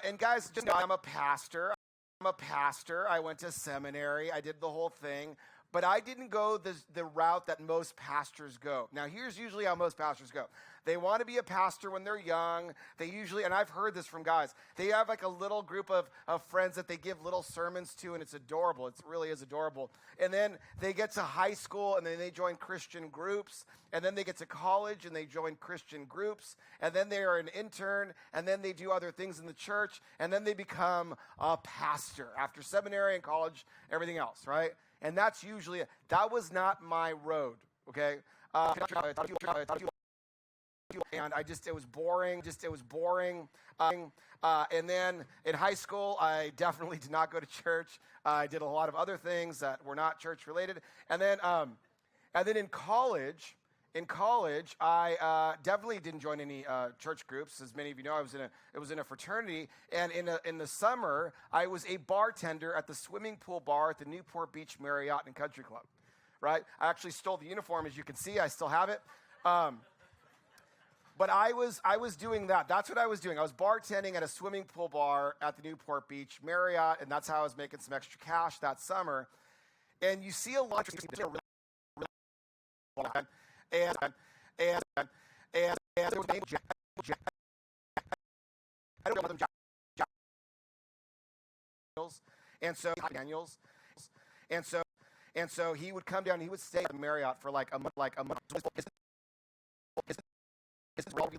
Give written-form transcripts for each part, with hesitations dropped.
And guys, just know I'm a pastor. I went to seminary. I did the whole thing. But I didn't go the route that most pastors go. Now, here's usually how most pastors go. They want to be a pastor when they're young. They usually, and I've heard this from guys, they have like a little group of friends that they give little sermons to, and it's adorable. It really is adorable. And then they get to high school, and then they join Christian groups. And then they get to college, and they join Christian groups. And then they are an intern, and then they do other things in the church. And then they become a pastor after seminary and college, everything else, right? And that's usually, that was not my road, okay? And it was boring. And then in high school, I definitely did not go to church. I did a lot of other things that were not church related. And then in college, I definitely didn't join any church groups. As many of you know, I was in a fraternity, and in the summer, I was a bartender at the swimming pool bar at the Newport Beach Marriott and Country Club. Right? I actually stole the uniform, as you can see. I still have it. But I was doing that. That's what I was doing. I was bartending at a swimming pool bar at the Newport Beach Marriott, and that's how I was making some extra cash that summer. And you see a lot of and there was Jack. I don't know them, Daniels, and so he would come down. He would stay at the Marriott for like a month.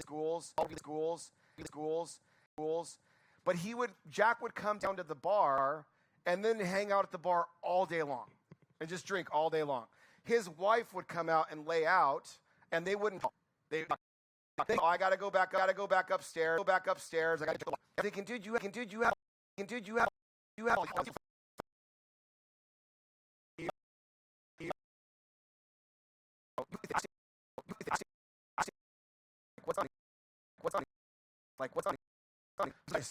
Schools. But Jack would come down to the bar and then hang out at the bar all day long and just drink all day long. His wife would come out and lay out, and they wouldn't. I gotta go back upstairs. I gotta go. I'm thinking, dude, you have. What's on? Say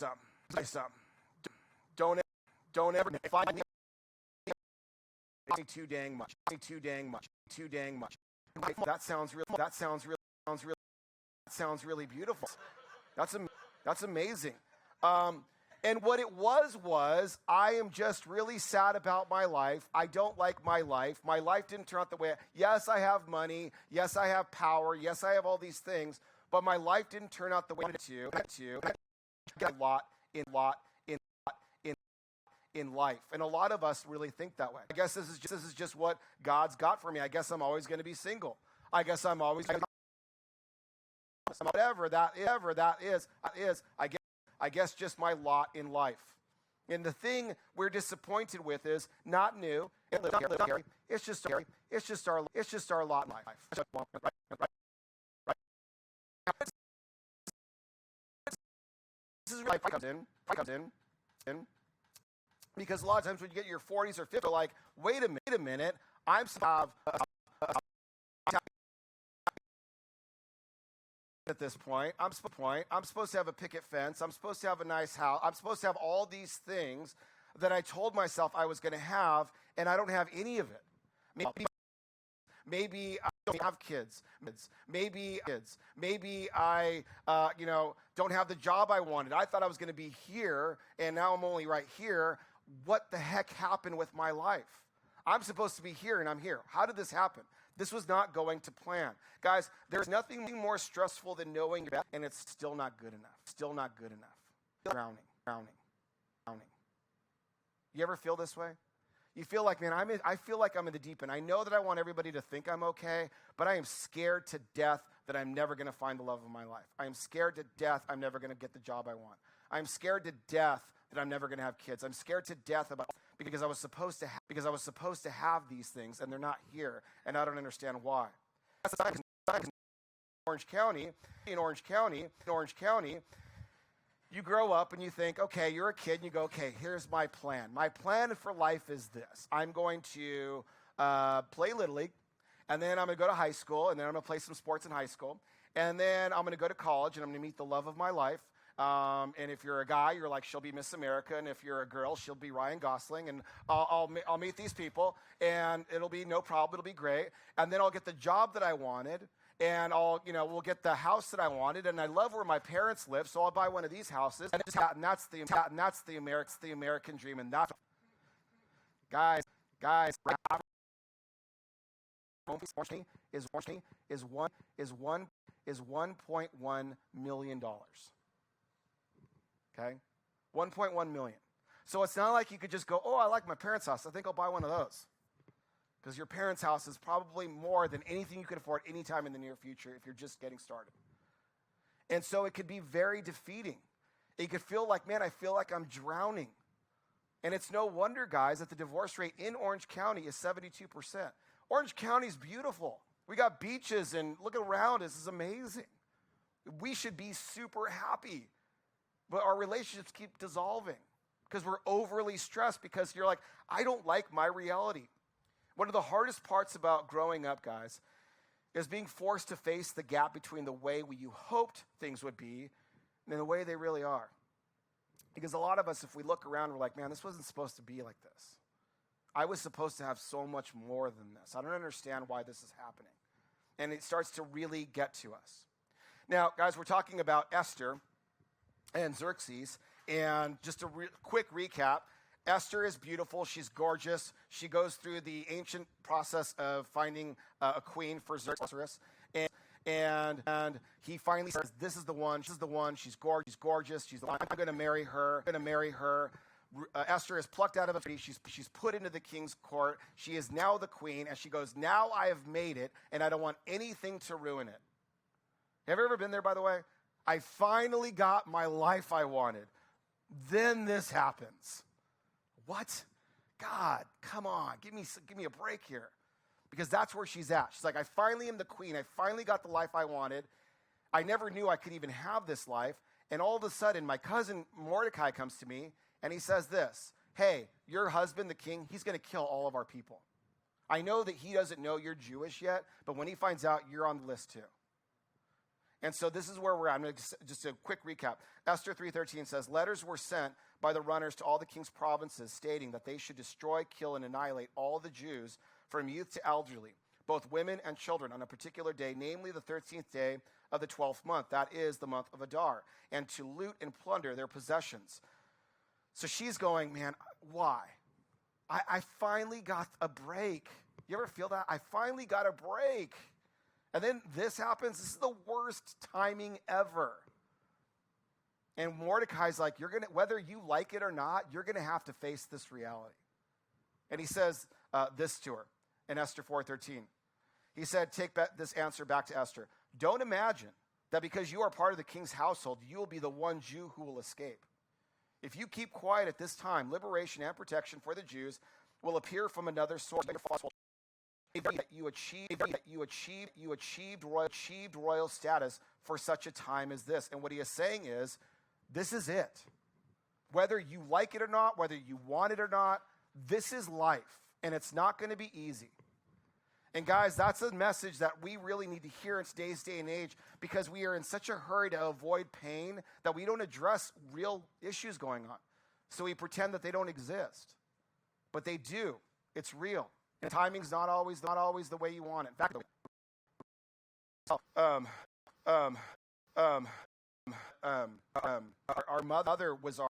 something. Don't ever find me. Too dang much. That sounds really beautiful. That's amazing. And what it was I am just really sad about my life. I don't like my life. My life didn't turn out the way. Yes, I have money. Yes, I have power. Yes, I have all these things. But my life didn't turn out the way I wanted to. A lot in life. And a lot of us really think that way. I guess this is just what God's got for me. I guess I'm always going to be single. I guess I'm always whatever that is. I guess just my lot in life. And the thing we're disappointed with is not new. It's just our lot in life. This is where life comes in. Because a lot of times when you get your 40s or 50s, you're like, wait a minute, I'm supposed to have at this point. I'm supposed to have a picket fence. I'm supposed to have a nice house. I'm supposed to have all these things that I told myself I was going to have, and I don't have any of it. Maybe I don't have kids. Maybe I, don't have the job I wanted. I thought I was going to be here, and now I'm only right here. What the heck happened with my life? I'm supposed to be here, and I'm here. How did this happen? This was not going to plan. Guys, there's nothing more stressful than knowing you're bad, and it's still not good enough. Drowning. You ever feel this way? You feel like, man, I feel like I'm in the deep end. I know that I want everybody to think I'm okay, but I am scared to death that I'm never going to find the love of my life. I am scared to death I'm never going to get the job I want. I'm scared to death that I'm never going to have kids. I'm scared to death because I was supposed to have these things, and they're not here, and I don't understand why. In Orange County, you grow up and you think, okay, you're a kid, and you go, okay, here's my plan. My plan for life is this. I'm going to play Little League, and then I'm going to go to high school, and then I'm going to play some sports in high school, and then I'm going to go to college, and I'm going to meet the love of my life. And if you're a guy, you're like, she'll be Miss America, and if you're a girl, she'll be Ryan Gosling, and I'll meet these people, and it'll be no problem, it'll be great, and then I'll get the job that I wanted, and we'll get the house that I wanted, and I love where my parents live, so I'll buy one of these houses, and that's the American dream, and that's guys, is $1.1 million. Okay, 1.1 million. So it's not like you could just go, oh, I like my parents' house, I think I'll buy one of those. Because your parents' house is probably more than anything you could afford anytime in the near future if you're just getting started. And so it could be very defeating. It could feel like, man, I feel like I'm drowning. And it's no wonder, guys, that the divorce rate in Orange County is 72%. Orange County is beautiful. We got beaches, and look around, this is amazing. We should be super happy. But our relationships keep dissolving because we're overly stressed because you're like, I don't like my reality. One of the hardest parts about growing up, guys, is being forced to face the gap between the way you hoped things would be and the way they really are. Because a lot of us, if we look around, we're like, man, this wasn't supposed to be like this. I was supposed to have so much more than this. I don't understand why this is happening. And it starts to really get to us. Now, guys, we're talking about Esther and Xerxes, and just a quick recap. Esther is beautiful. She's gorgeous. She goes through the ancient process of finding a queen for Xerxes. And he finally says, this is the one. She's gorgeous. She's the one. I'm going to marry her. Esther is plucked out of a tree. She's put into the king's court. She is now the queen. And she goes, now I have made it, and I don't want anything to ruin it. Have you ever been there, by the way? I finally got my life I wanted. Then this happens. What? God, come on, give me a break here. Because that's where she's at. She's like, I finally am the queen. I finally got the life I wanted. I never knew I could even have this life. And all of a sudden, my cousin Mordecai comes to me, and he says this, hey, your husband, the king, he's going to kill all of our people. I know that he doesn't know you're Jewish yet, but when he finds out, you're on the list too. And so this is where we're at. I'm going to just a quick recap. Esther 3:13 says, letters were sent by the runners to all the king's provinces stating that they should destroy, kill, and annihilate all the Jews from youth to elderly, both women and children, on a particular day, namely the 13th day of the 12th month. That is the month of Adar, and to loot and plunder their possessions. So she's going, man, why? I finally got a break. You ever feel that? I finally got a break. And then this happens. This is the worst timing ever. And Mordecai's like, you're gonna, whether you like it or not, you're going to have to face this reality. And he says this to her in Esther 4:13. He said, take this answer back to Esther. Don't imagine that because you are part of the king's household, you will be the one Jew who will escape. If you keep quiet at this time, liberation and protection for the Jews will appear from another source. You achieved royal status for such a time as this. And what he is saying is, this is it. Whether you like it or not, whether you want it or not, this is life. And it's not going to be easy. And guys, that's a message that we really need to hear in today's day and age, because we are in such a hurry to avoid pain that we don't address real issues going on. So we pretend that they don't exist. But they do. It's real. And timing's not always the way you want it. In fact, our mother was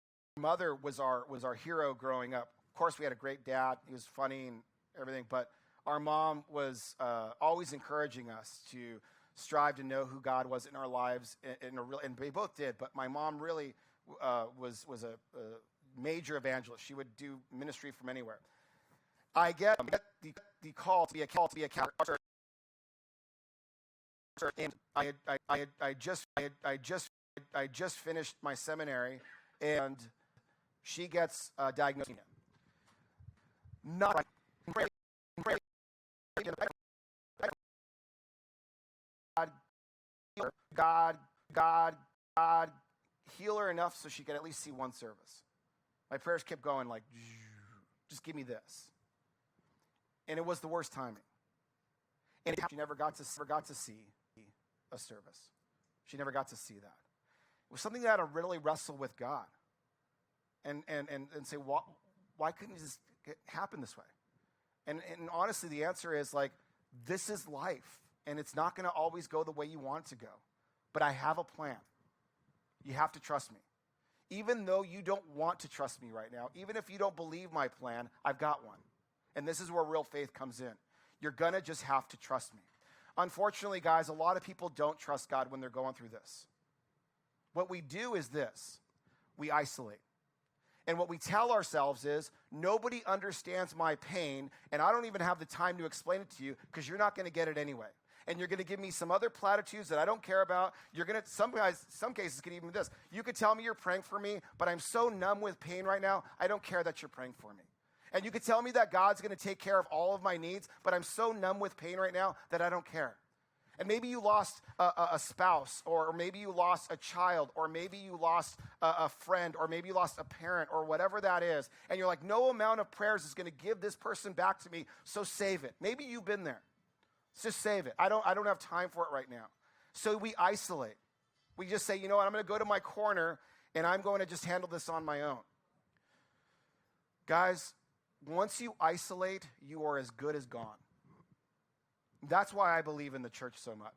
our hero growing up. Of course, we had a great dad. He was funny and everything, but our mom was always encouraging us to strive to know who God was in our lives, and they both did. But my mom really was a major evangelist. She would do ministry from anywhere. I get the call to be a counselor, and I just finished my seminary, and she gets diagnosed. Not God, heal her enough so she could at least see one service. My prayers kept going like, just give me this. And it was the worst timing. And she never got to see a service. She never got to see that. It was something that I had to really wrestle with God and say, why couldn't it just happen this way? And honestly, the answer is like, this is life. and it's not going to always go the way you want it to go. But I have a plan. You have to trust me. Even though you don't want to trust me right now, even if you don't believe my plan, I've got one. And this is where real faith comes in. You're going to just have to trust me. Unfortunately, guys, a lot of people don't trust God when they're going through this. What we do is this. We isolate. And what we tell ourselves is, nobody understands my pain, and I don't even have the time to explain it to you because you're not going to get it anyway. And you're going to give me some other platitudes that I don't care about. You're going to, some cases could even be this. You could tell me you're praying for me, but I'm so numb with pain right now, I don't care that you're praying for me. And you could tell me that God's going to take care of all of my needs, but I'm so numb with pain right now that I don't care. And maybe you lost a spouse, or maybe you lost a child, or maybe you lost a friend, or maybe you lost a parent, or whatever that is. And you're like, no amount of prayers is going to give this person back to me, so save it. Maybe you've been there. Just save it. I don't have time for it right now. So we isolate. We just say, you know what, I'm going to go to my corner, and I'm going to just handle this on my own. Guys, once you isolate, you are as good as gone. That's why I believe in the church so much.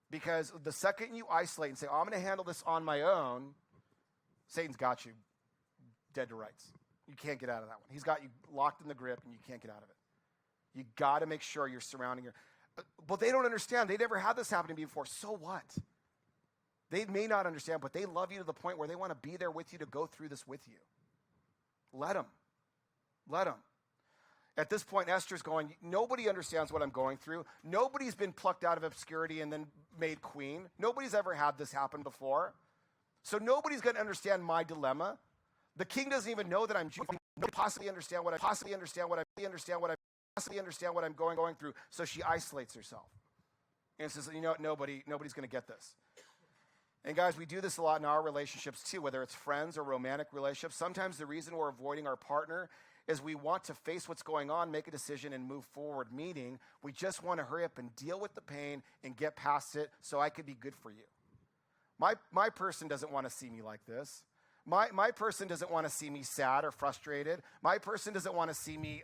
Because the second you isolate and say, I'm going to handle this on my own, Satan's got you dead to rights. You can't get out of that one. He's got you locked in the grip, and you can't get out of it. You got to make sure you're surrounding your... But they don't understand. They never had this happen to me before. So what? They may not understand, but they love you to the point where they want to be there with you to go through this with you. Let them. Let them. At this point, Esther's going, nobody understands what I'm going through. Nobody's been plucked out of obscurity and then made queen. Nobody's ever had this happen before. So nobody's going to understand my dilemma. The king doesn't even know that I'm Jewish. Nobody possibly understand what I'm going through. So she isolates herself. And says, you know what, nobody's going to get this. And guys, we do this a lot in our relationships too, whether it's friends or romantic relationships. Sometimes the reason we're avoiding our partner is we want to face what's going on, make a decision, and move forward. Meaning, we just want to hurry up and deal with the pain and get past it so I could be good for you. My person doesn't want to see me like this. My person doesn't want to see me sad or frustrated. My person doesn't want to see me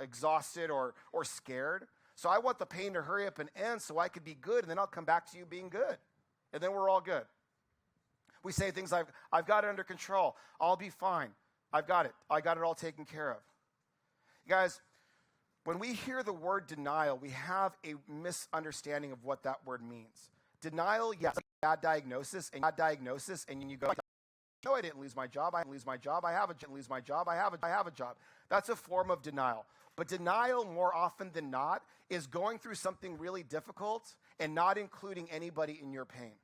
exhausted or scared. So I want the pain to hurry up and end so I could be good, and then I'll come back to you being good. And then we're all good. We say things like, I've got it under control. I'll be fine. I've got it. I got it all taken care of. Guys, when we hear the word denial, we have a misunderstanding of what that word means. Denial, yes, bad diagnosis, and you go, no, I didn't lose my job. I didn't lose my job. I have a job. That's a form of denial. But denial, more often than not, is going through something really difficult and not including anybody in your pain.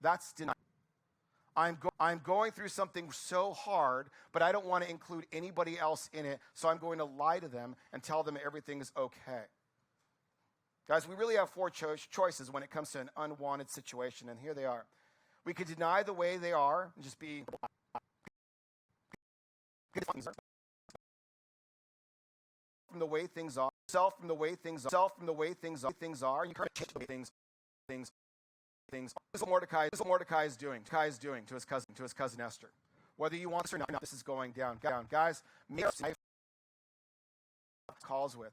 That's denial. I'm going through something so hard, but I don't want to include anybody else in it, so I'm going to lie to them and tell them everything is okay. Guys, we really have four choices when it comes to an unwanted situation, and here they are. We could deny the way they are and just be from the way things are, self from the way things are, and you can't change things. This is what Mordecai is doing to his cousin Esther. Whether you want to or not, this is going down. Guys, calls with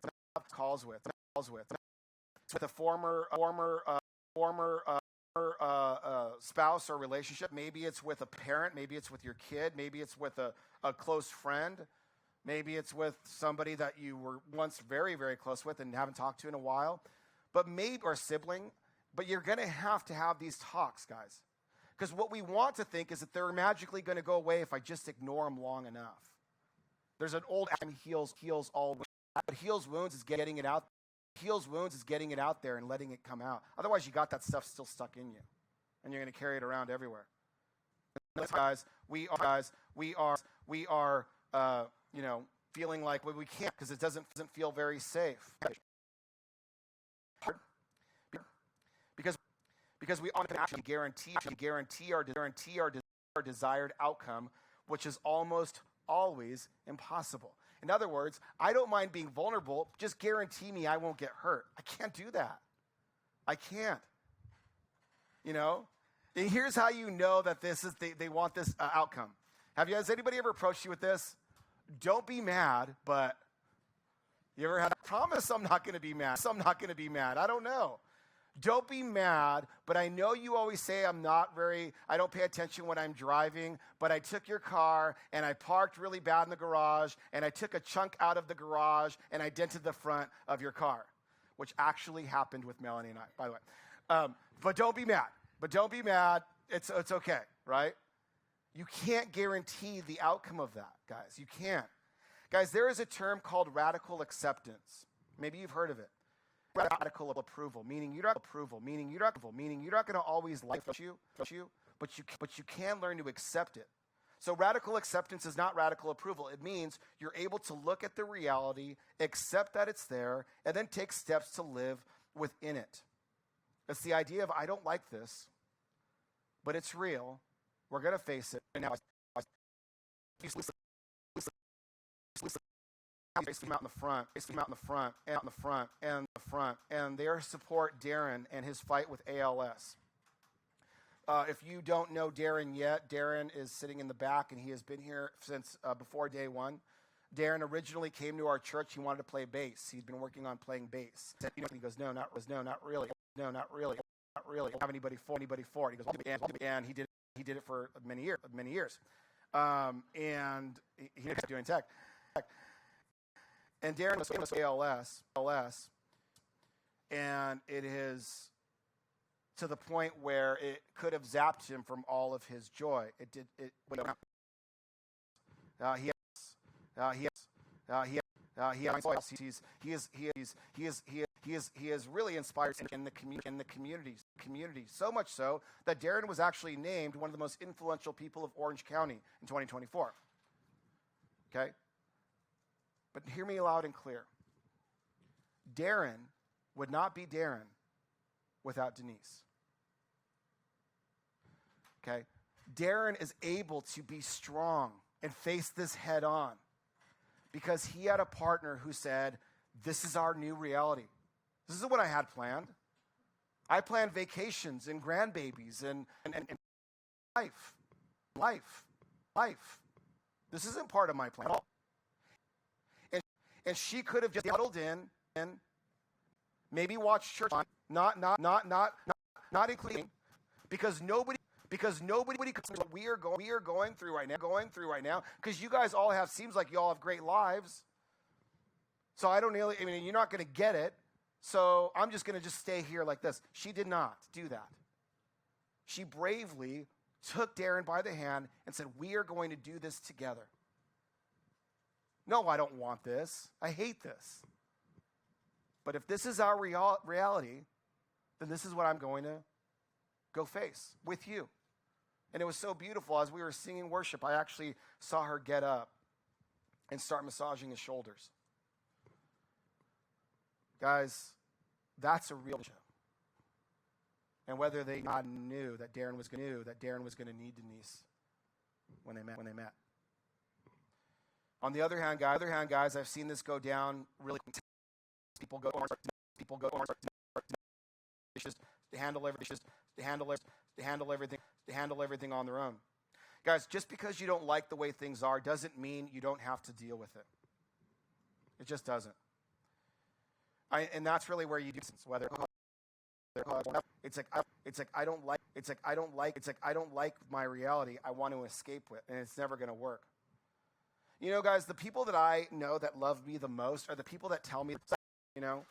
a former spouse or relationship. Maybe it's with a parent, maybe it's with your kid, maybe it's with a close friend, maybe it's with somebody that you were once very, very close with and haven't talked to in a while, or a sibling. But you're going to have these talks, guys. Because what we want to think is that they're magically going to go away if I just ignore them long enough. There's an old adage, heals all wounds. What heals wounds is getting it out. There and letting it come out. Otherwise, you got that stuff still stuck in you. And you're going to carry it around everywhere. Guys, we are feeling like we can't because it doesn't feel very safe. Because we actually guarantee our desired outcome, which is almost always impossible. In other words, I don't mind being vulnerable, just guarantee me I won't get hurt. I can't do that. I can't. And here's how you know that they want this outcome. Has anybody ever approached you with this? Don't be mad, but You ever had, I promise I'm not going to be mad. I'm not going to be mad. I don't know. Don't be mad, but I know you always say I don't pay attention when I'm driving, but I took your car and I parked really bad in the garage and I took a chunk out of the garage and I dented the front of your car, which actually happened with Melanie and I, by the way. But don't be mad. But don't be mad. It's okay, right? You can't guarantee the outcome of that, guys. You can't. Guys, there is a term called radical acceptance. Maybe you've heard of it. Radical approval, meaning you're not going to always like you, but you can learn to accept it. So radical acceptance is not radical approval. It means you're able to look at the reality, accept that it's there, and then take steps to live within it. It's the idea of, I don't like this, but it's real. We're going to face it. And now face him out in the front, and there support Darren and his fight with ALS. If you don't know Darren yet, Darren is sitting in the back, and he has been here since before day one. Darren originally came to our church. He wanted to play bass. He'd been working on playing bass. He goes, no, not really. Don't have anybody for it. He goes, and he did it for many years. And he ended up doing tech. And Darren was ALS, and it is to the point where it could have zapped him from all of his joy. It did. He is really inspired in the community. So much so that Darren was actually named one of the most influential people of Orange County in 2024. Okay. But hear me loud and clear. Darren would not be Darren without Denise. Okay? Darren is able to be strong and face this head on because he had a partner who said, this is our new reality. This is what I had planned. I planned vacations and grandbabies and life. This isn't part of my plan at all. And she could have just huddled in and maybe watched church, not including, because nobody could see what we are going through right now, because you guys all seems like you all have great lives. So you're not going to get it. So I'm just going to stay here like this. She did not do that. She bravely took Darren by the hand and said, we are going to do this together. No, I don't want this. I hate this. But if this is our reality, then this is what I'm going to go face with you. And it was so beautiful. As we were singing worship, I actually saw her get up and start massaging his shoulders. Guys, that's a real show. And whether they knew that Darren was going to need Denise when they met. On the other hand, guys, I've seen this go down really. People go to handle everything on their own. Guys, just because you don't like the way things are doesn't mean you don't have to deal with it. It just doesn't. And that's really where you do whether it's like I don't like my reality. I want to escape it, and it's never going to work. You know, guys, the people that I know that love me the most are the people that tell me, and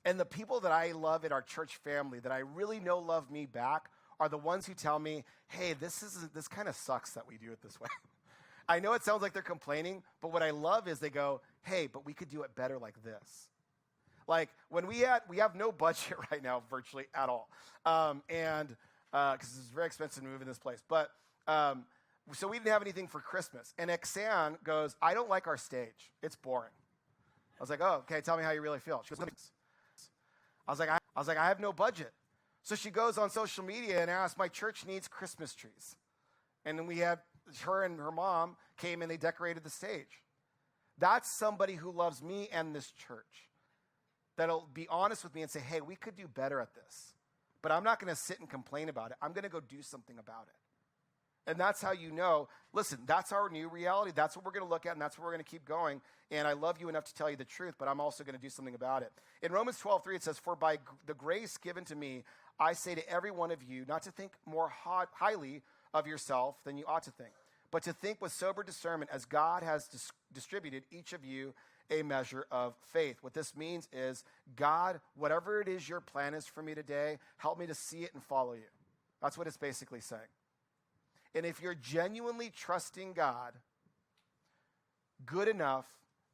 the people that I love in our church family that I really know love me back are the ones who tell me, hey, this kind of sucks that we do it this way. I know it sounds like they're complaining, but what I love is they go, hey, but we could do it better like this. Like when we have no budget right now virtually at all. Because it's very expensive to move in this place. But so we didn't have anything for Christmas. And Exanne goes, I don't like our stage. It's boring. I was like, oh, okay, tell me how you really feel. She goes, I was like, I have no budget. So she goes on social media and asks, my church needs Christmas trees. And then we had her and her mom came and they decorated the stage. That's somebody who loves me and this church. That'll be honest with me and say, hey, we could do better at this. But I'm not going to sit and complain about it. I'm going to go do something about it. And that's how you know, listen, that's our new reality. That's what we're going to look at, and that's where we're going to keep going. And I love you enough to tell you the truth, but I'm also going to do something about it. In Romans 12:3, it says, "For by the grace given to me, I say to every one of you, not to think more highly of yourself than you ought to think, but to think with sober discernment as God has distributed each of you a measure of faith." What this means is, God, whatever it is your plan is for me today, help me to see it and follow you. That's what it's basically saying. And if you're genuinely trusting God, good enough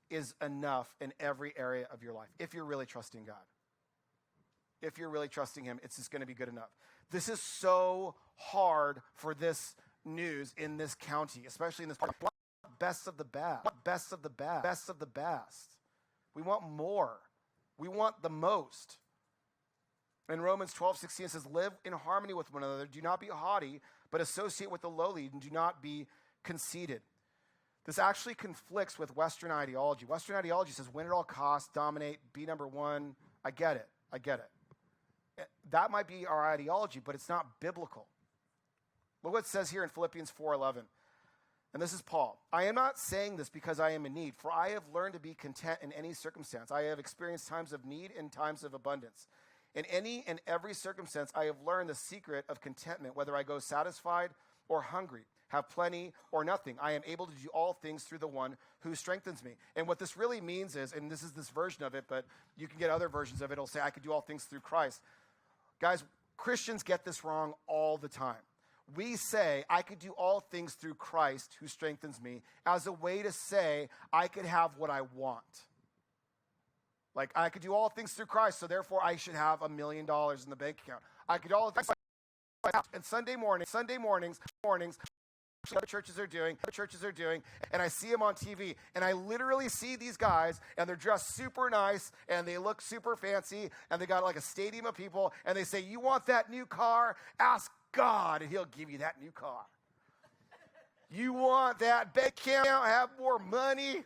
is enough in every area of your life. If you're really trusting God. If you're really trusting him, it's just going to be good enough. This is so hard for this news in this county, especially in this part. Best of the best, best of the best, best of the best. We want more. We want the most. In Romans 12:16 it says, "Live in harmony with one another. Do not be haughty, but associate with the lowly, and do not be conceited." This actually conflicts with Western ideology. Western ideology says, win at all costs, dominate, be number one. I get it. I get it. That might be our ideology, but it's not biblical. Look what it says here in Philippians 4:11. And this is Paul. "I am not saying this because I am in need, for I have learned to be content in any circumstance. I have experienced times of need and times of abundance. In any and every circumstance, I have learned the secret of contentment, whether I go satisfied or hungry, have plenty or nothing. I am able to do all things through the one who strengthens me." And what this really means is, and this is this version of it, but you can get other versions of it. It'll say, "I could do all things through Christ." Guys, Christians get this wrong all the time. We say, "I could do all things through Christ who strengthens me," as a way to say, I could have what I want. Like, I could do all things through Christ, so therefore I should have $1 million in the bank account. I could do all things. And Sunday mornings, other churches are doing, and I see them on TV, and I literally see these guys, and they're dressed super nice, and they look super fancy, and they got like a stadium of people, and they say, "You want that new car? Ask God, and he'll give you that new car. You want that bank account, have more money?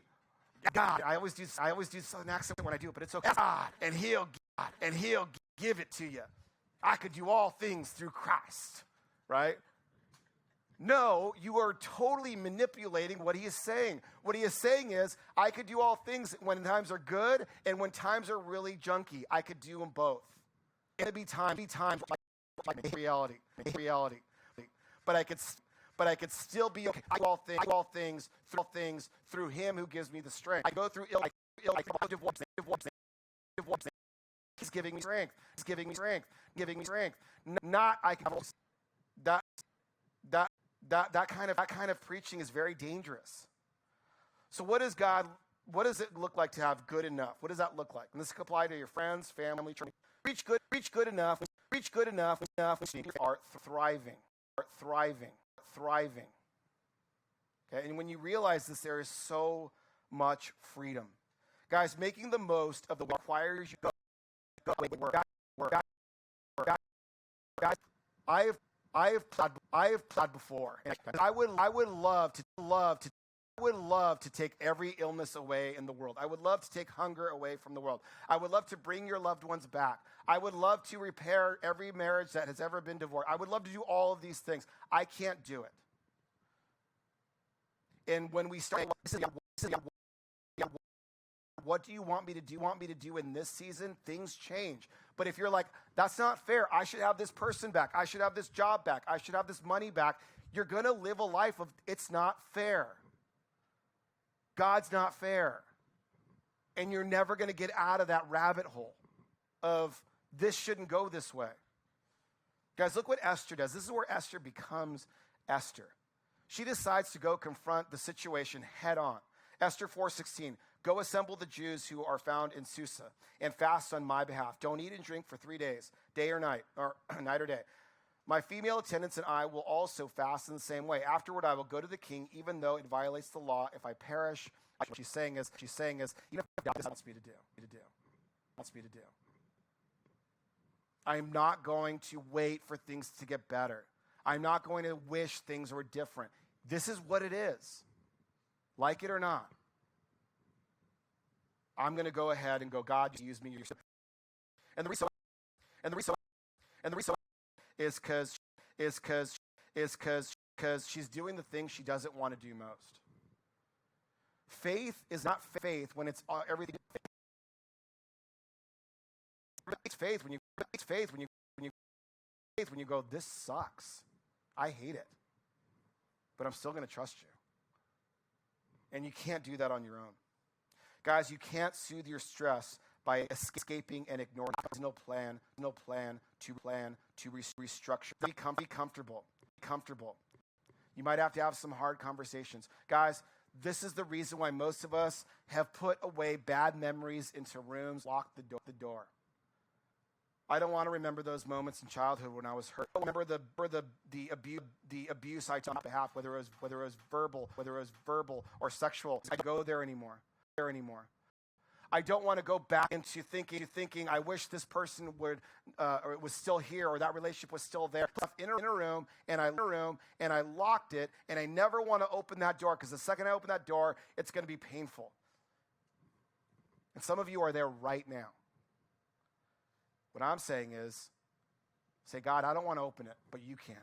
God." I always do an accent when I do it, but it's okay. "God, and he'll give it to you. I could do all things through Christ," right? No, you are totally manipulating what he is saying. What he is saying is, I could do all things when times are good and when times are really junky. I could do them both. It'd be times like reality. But I could still be okay. I do all things through him who gives me the strength. I go through ill. He's giving me strength. Not I can. That kind of preaching is very dangerous. So what does it look like to have good enough? What does that look like? And this can apply to your friends, family, church. Reach good enough. You are thriving. Okay, and when you realize this, there is so much freedom. Guys, making the most of the requires you go work. I have plowed before. I would love to take every illness away in the world. I would love to take hunger away from the world. I would love to bring your loved ones back. I would love to repair every marriage that has ever been divorced. I would love to do all of these things. I can't do it. And when we start, what do you want me to do? Want me to do in this season? Things change. But if you're like, that's not fair. I should have this person back. I should have this job back. I should have this money back. You're going to live a life of it's not fair. God's not fair. And you're never going to get out of that rabbit hole of this shouldn't go this way. Guys, look what Esther does. This is where Esther becomes Esther. She decides to go confront the situation head on. Esther 4:16. "Go assemble the Jews who are found in Susa and fast on my behalf. Don't eat and drink for 3 days, day or night, or night or day. My female attendants and I will also fast in the same way. Afterward, I will go to the king, even though it violates the law. If I perish," what she's saying is, even if God wants me to do. I'm not going to wait for things to get better. I'm not going to wish things were different. This is what it is. Like it or not. I'm going to go ahead and go, "God, use me." And the reason is because because she's doing the thing she doesn't want to do most. Faith is not faith when it's everything. It's faith when you go, this sucks. I hate it. But I'm still going to trust you. And you can't do that on your own. Guys, you can't soothe your stress by escaping and ignoring. There's no plan to restructure. Be comfortable. You might have to have some hard conversations. Guys, this is the reason why most of us have put away bad memories into rooms, locked the door. I don't want to remember those moments in childhood when I was hurt. I don't remember the abuse I took on behalf, whether it was verbal or sexual. I don't go there anymore. I don't want to go back into thinking I wish this person would or it was still here or that relationship was still there. In a room and I locked it, and I never want to open that door, because the second I open that door, it's going to be painful. And some of you are there right now. What I'm saying is, say, God, I don't want to open it, but you can.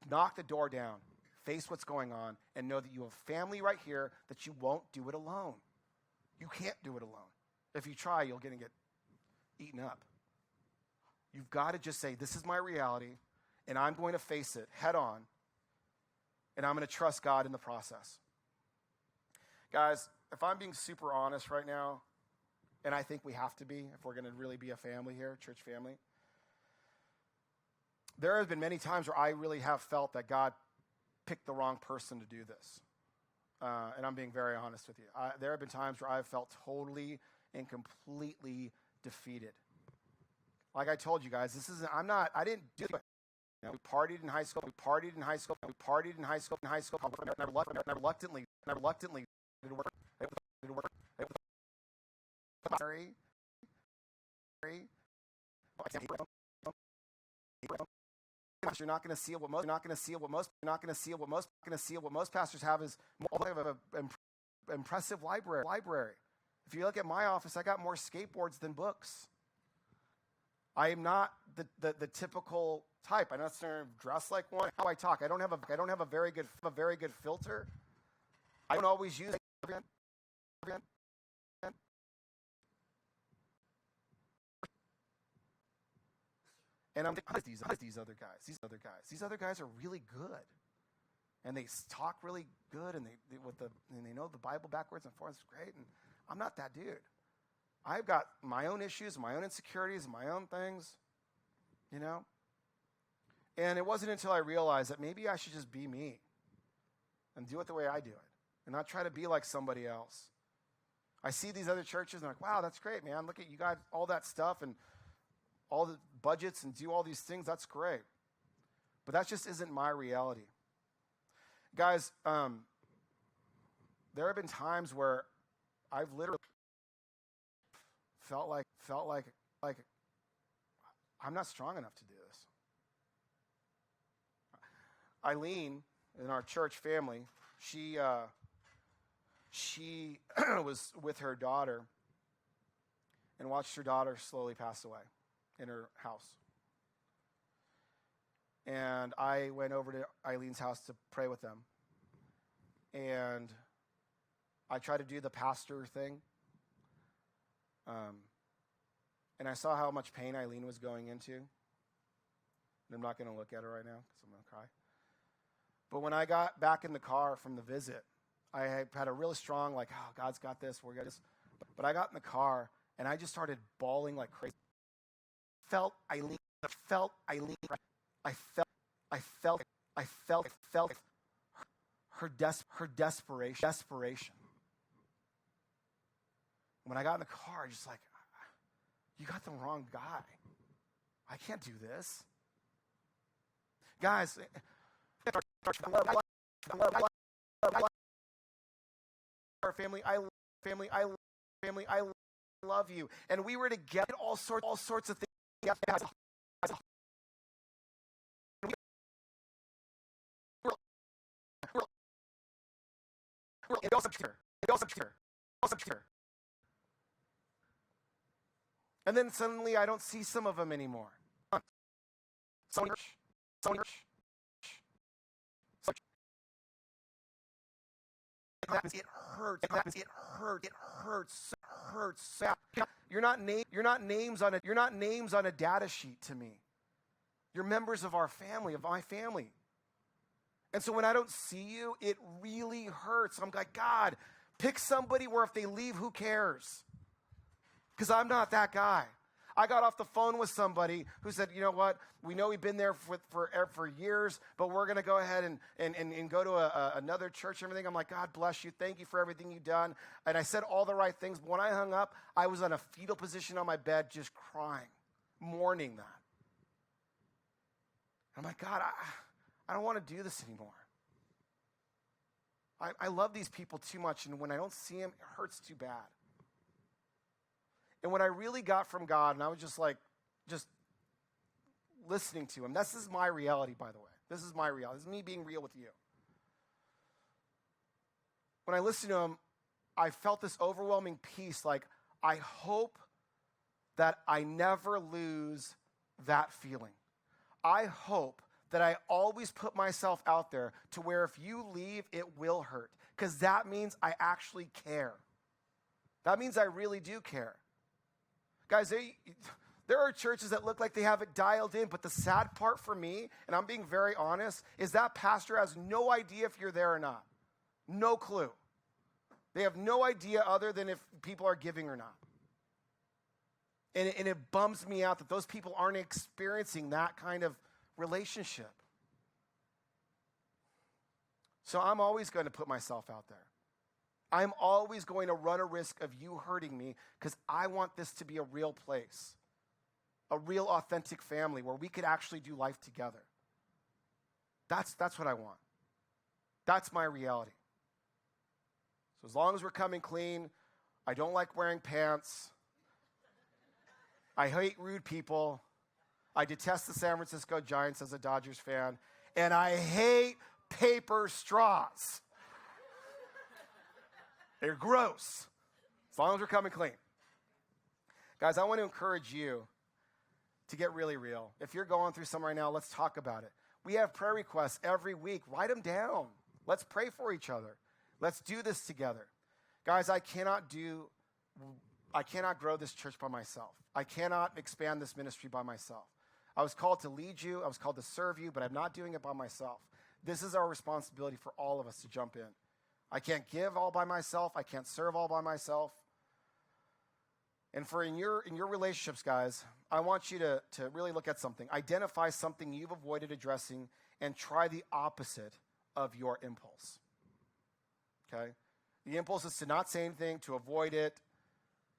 Knock the door down, face what's going on, and know that you have family right here, that you won't do it alone. You can't do it alone. If you try, you're going to get eaten up. You've got to just say, this is my reality, and I'm going to face it head on, and I'm going to trust God in the process. Guys, if I'm being super honest right now, and I think we have to be if we're going to really be a family here, church family, there have been many times where I really have felt that God picked the wrong person to do this. And I'm being very honest with you. There have been times where I've felt totally and completely defeated. Like I told you guys, I didn't do it. You know, we partied in high school. And reluctantly did work. You're not going to see what most pastors have is an impressive library. If you look at my office, I got more skateboards than books. I am not the typical type. I'm not dressed like one. How I talk, I don't have a very good filter. I don't always use it. And I'm thinking, these other guys are really good, and they talk really good, and they know the Bible backwards and forwards. It's great, and I'm not that dude. I've got my own issues, my own insecurities, my own things, you know. And it wasn't until I realized that maybe I should just be me, and do it the way I do it, and not try to be like somebody else. I see these other churches, and I'm like, wow, that's great, man. Look at you got all that stuff and all the budgets and do all these things. That's great. But that just isn't my reality. Guys, there have been times where I've literally felt like I'm not strong enough to do this. Eileen, in our church family, she was with her daughter and watched her daughter slowly pass away in her house. And I went over to Eileen's house to pray with them. And I tried to do the pastor thing. And I saw how much pain Eileen was going into. And I'm not going to look at her right now because I'm going to cry. But when I got back in the car from the visit, I had a really strong, like, oh, God's got this, we're got this. But I got in the car, and I just started bawling like crazy. I felt her desperation. When I got in the car, just like, you got the wrong guy. I can't do this. Guys, our family, I love you. And we were together, all sorts of things. And then suddenly I don't see some of them anymore. It hurts. It hurts. It hurts. It hurts. You're not names on a data sheet to me. You're members of our family, of my family. And so when I don't see you, it really hurts. I'm like, God, pick somebody where if they leave, who cares? Because I'm not that guy. I got off the phone with somebody who said, you know what, we know we've been there for years, but we're going to go ahead and go to another church and everything. I'm like, God bless you. Thank you for everything you've done. And I said all the right things. But when I hung up, I was in a fetal position on my bed just crying, mourning that. I'm like, God, I don't want to do this anymore. I love these people too much, and when I don't see them, it hurts too bad. And what I really got from God, and I was just listening to him. This is my reality, by the way. This is my reality. This is me being real with you. When I listened to him, I felt this overwhelming peace, like, I hope that I never lose that feeling. I hope that I always put myself out there to where if you leave, it will hurt. Because that means I actually care. That means I really do care. Guys, there are churches that look like they have it dialed in, but the sad part for me, and I'm being very honest, is that pastor has no idea if you're there or not. No clue. They have no idea other than if people are giving or not. And it bums me out that those people aren't experiencing that kind of relationship. So I'm always going to put myself out there. I'm always going to run a risk of you hurting me because I want this to be a real place, a real authentic family where we could actually do life together. That's what I want. That's my reality. So as long as we're coming clean, I don't like wearing pants. I hate rude people. I detest the San Francisco Giants as a Dodgers fan. And I hate paper straws. They're gross. As long as we're coming clean. Guys, I want to encourage you to get really real. If you're going through something right now, let's talk about it. We have prayer requests every week. Write them down. Let's pray for each other. Let's do this together. Guys, I cannot grow this church by myself. I cannot expand this ministry by myself. I was called to lead you. I was called to serve you, but I'm not doing it by myself. This is our responsibility for all of us to jump in. I can't give all by myself. I can't serve all by myself. And for in your relationships, guys, I want you to really look at something. Identify something you've avoided addressing and try the opposite of your impulse. Okay? The impulse is to not say anything, to avoid it.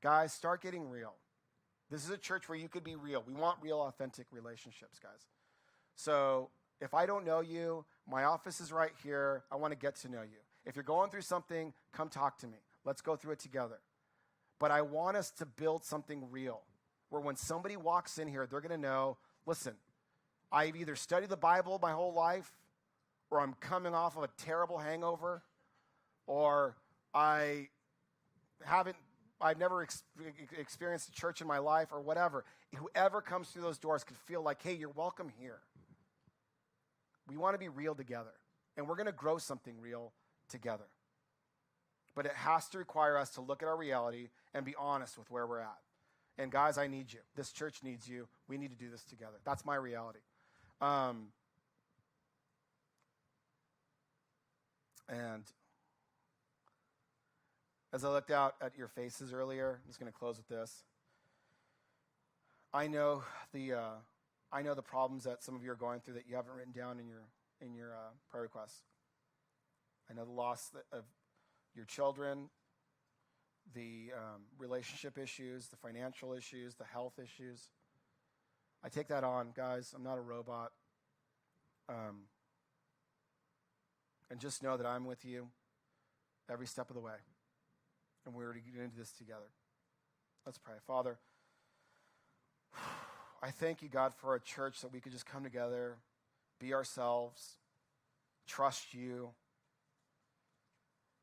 Guys, start getting real. This is a church where you could be real. We want real, authentic relationships, guys. So if I don't know you, my office is right here. I want to get to know you. If you're going through something, come talk to me. Let's go through it together. But I want us to build something real, where when somebody walks in here, they're going to know, listen, I've either studied the Bible my whole life, or I'm coming off of a terrible hangover, or I've never experienced a church in my life, or whatever. Whoever comes through those doors could feel like, hey, you're welcome here. We want to be real together, and we're going to grow something real together. But it has to require us to look at our reality and be honest with where we're at. And guys, I need you. This church needs you. We need to do this together. That's my reality. And as I looked out at your faces earlier, I'm just going to close with this. I know the problems that some of you are going through that you haven't written down in your prayer requests. I know the loss of your children, the relationship issues, the financial issues, the health issues. I take that on, guys. I'm not a robot. And just know that I'm with you every step of the way. And we're going to get into this together. Let's pray. Father, I thank you, God, for a church that we could just come together, be ourselves, trust you.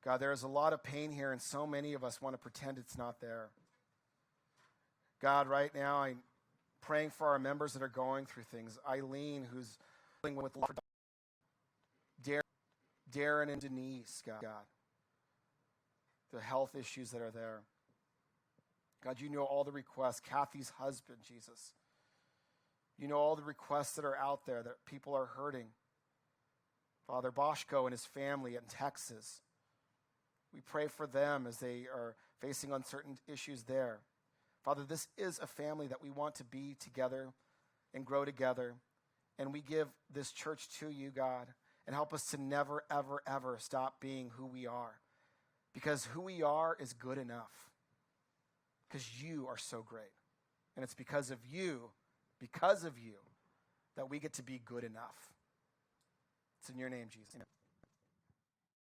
God, there is a lot of pain here, and so many of us want to pretend it's not there. God, right now, I'm praying for our members that are going through things. Eileen, who's dealing with Darren and Denise, God. the health issues that are there. God, you know all the requests. Kathy's husband, Jesus. You know all the requests that are out there, that people are hurting. Father Boschko and his family in Texas. We pray for them as they are facing uncertain issues there. Father, this is a family that we want to be together and grow together. And we give this church to you, God, and help us to never, ever, ever stop being who we are. Because who we are is good enough. Because you are so great. And it's because of you, that we get to be good enough. It's in your name, Jesus. Amen.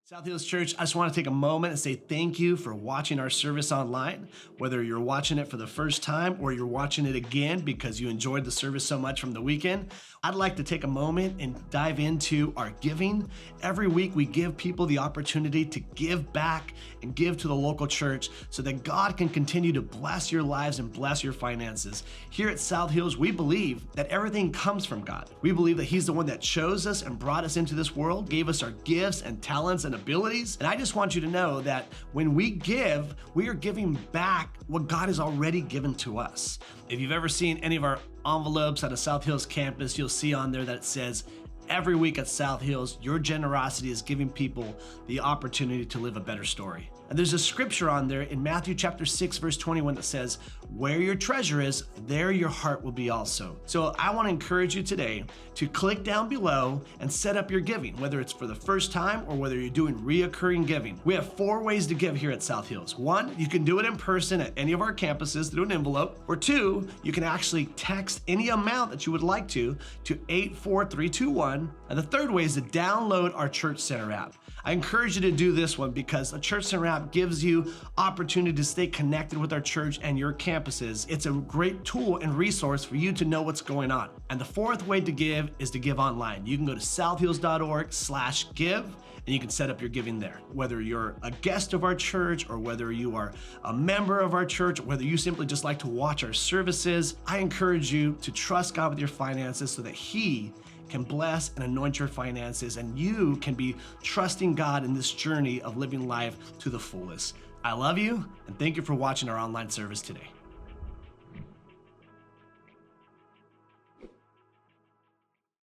South Hills Church, I just want to take a moment and say thank you for watching our service online. Whether you're watching it for the first time or you're watching it again because you enjoyed the service so much from the weekend, I'd like to take a moment and dive into our giving. Every week we give people the opportunity to give back and give to the local church so that God can continue to bless your lives and bless your finances. Here at South Hills, we believe that everything comes from God. We believe that He's the one that chose us and brought us into this world, gave us our gifts and talents and abilities. And I just want you to know that when we give, we are giving back what God has already given to us. If you've ever seen any of our envelopes at a South Hills campus, you'll see on there that it says, every week at South Hills, your generosity is giving people the opportunity to live a better story. And there's a scripture on there in Matthew chapter 6, verse 21 that says, where your treasure is, there your heart will be also. So I want to encourage you today to click down below and set up your giving, whether it's for the first time or whether you're doing reoccurring giving. We have 4 ways to give here at South Hills. 1, you can do it in person at any of our campuses through an envelope. Or 2, you can actually text any amount that you would like to 84321. And the 3rd way is to download our Church Center app. I encourage you to do this one because the Church Center app gives you opportunity to stay connected with our church and your campuses. It's a great tool and resource for you to know what's going on. And the 4th way to give is to give online. You can go to southhills.org/give and you can set up your giving there. Whether you're a guest of our church or whether you are a member of our church, or whether you simply just like to watch our services, I encourage you to trust God with your finances so that He can bless and anoint your finances and you can be trusting God in this journey of living life to the fullest. I love you and thank you for watching our online service today.